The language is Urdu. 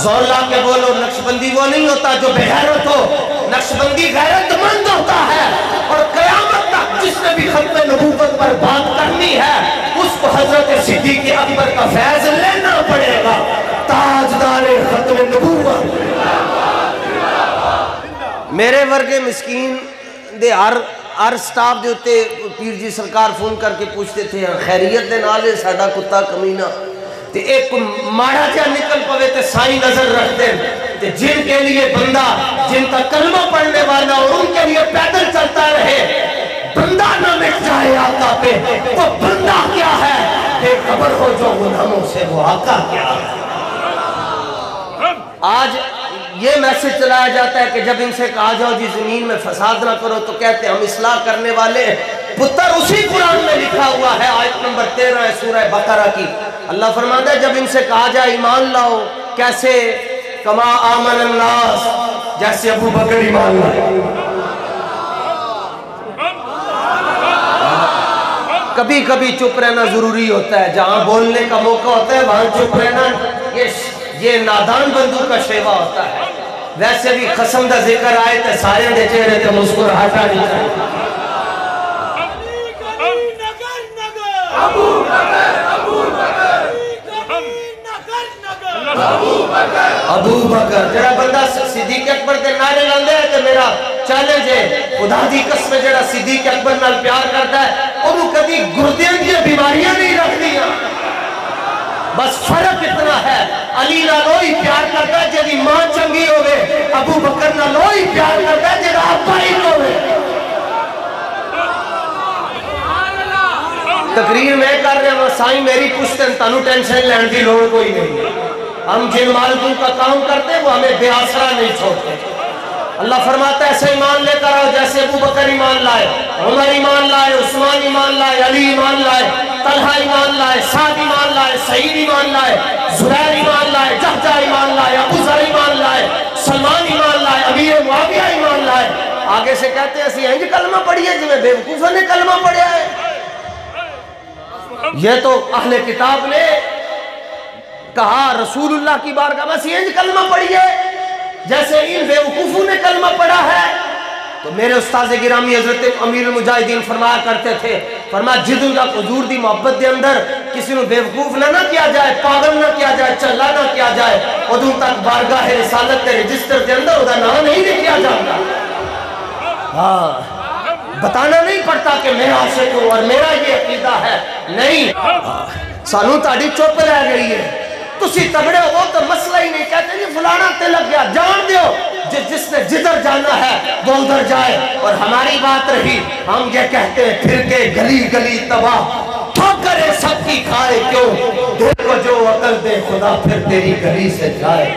زور لا کے بولو، نقشبندی وہ نہیں ہوتا جو بے غیرت ہو، نقشبندی غیرت مند ہوتا ہے، اور قیامت تک جس نے بھی ختم نبوت پر بات کرنی ہے اس کو حضرت صدیق اکبر کا فیض لینا پڑے گا، تاجدار ختم نبوت۔ میرے ورگے مسکین دے ہر سٹاف دے ہوتے پیر جی سرکار فون کر کے پوچھتے تھے خیریت دے نالے ساڑا کتا کمینہ، تے ایک ماڑا جا نکل پوے تے سائی نظر رکھ دیں، تے جن کے لیے بندہ جن کا کلمہ پڑھنے والا اور ان کے لیے پیدل چلتا رہے، بندہ نہ مٹ جائے آقا پہ، وہ بندہ کیا ہے، بے خبر ہو جو گناہوں سے وہ آقا کیا ہے۔ آج یہ میسج چلایا جاتا ہے کہ جب ان سے کہا جاؤ جی زمین میں فساد نہ کرو تو کہتے ہیں ہم اصلاح کرنے والے ہیں۔ پتر اسی قرآن میں لکھا ہوا ہے، آیت نمبر 13 ہے سورہ بقرہ کی، اللہ فرماتا ہے جب ان سے کہا جائے ایمان لاؤ، کیسے؟ کما آمن الناس، جیسے ابو بکر ایمان لائے۔ کبھی کبھی چپ رہنا ضروری ہوتا ہے، جہاں بولنے کا موقع ہوتا ہے وہاں چپ رہنا یہ نادان بندوں کا شیوا ہوتا ہے۔ ویسے بھی قسم دا ذکر آئے تے سارے دے چہرے تے مسکراہٹا نہیں ہے۔ ابو بکر جڑا بندہ صدیق اکبر دے نعرے لاندے ہے تے میرا چیلنج ہے، خدا دی قسم جڑا صدیق اکبر نال پیار کرتا ہے انہوں کبھی گردیاں دی بیماریاں نہیں رکھ دیا۔ بس فرق اتنا ہے، علی نالوئی پیار کرتا ہے جیدی ماں چنگی ہوئے، ابو بکر نالوئی پیار کرتا ہے جیدہ ابا ہی ہوئے۔ تقریر میں کر رہے ہیں سائیں میری پوچھتے ہیں تانوں ٹینشن لین دی لوڑ کوئی نہیں، ہم جن مالکوں کا کام کرتے ہیں وہ ہمیں بے آسرا نہیں چھوڑتے۔ اللہ فرماتا ہے ایسے ایمان لے کر آؤ جیسے ابو بکر ایمان لائے، عمر ایمان لائے، عثمان ایمان لائے، علی ایمان لائے، طلحہ ایمان لائے، سعد ایمان لائے، سعید ایمان لائے، زبیر ایمان لائے، جہجہ ایمان لائے، ابو ذر ایمان لائے، سلمان ایمان لائے، امیر معاویہ ایمان لائے۔ آگے سے کہتے ہیں اسی انج کلمہ پڑھیے جو میں بے وقوفہ نے کلمہ پڑھیا ہے۔ یہ تو اہل کتاب نے کہا رسول اللہ کی بارگاہ میں اسی انج کلمہ پڑھیے جیسے ان بے وقوفوں نے کلمہ پڑھا ہے۔ تو میرے استاذ گرامی حضرت امیر المجاہدین فرمایا کرتے تھے، فرمایا جدوں تک حضور دی محبت دے اندر کسی نے بے وقوف نہ کیا جائے، پاگل نہ کیا جائے، چلا نہ کیا جائے، ادوں تک بارگاہ رسالت کے رجسٹر کے اندر ادا نام نہیں لکھیا جاتا۔ ہاں بتانا نہیں پڑتا کہ میں عاشق ہوں اور میرا یہ عقیدہ ہے، نہیں، سانو تاڑی چوپ رہ گئی ہے۔ تسی تگڑے ہو تو مسئلہ ہی نہیں، کہتے جی فلانا تے لگ گیا، جان دیو جس نے جدھر جانا ہے وہ ادھر جائے۔ اور ہماری بات رہی، ہم یہ کہتے ہیں پھر کے گلی گلی تباہ، ٹھوکریں سب کی کھائے کیوں، دل کو جو عقل دے خدا پھر تیری گلی سے جائے۔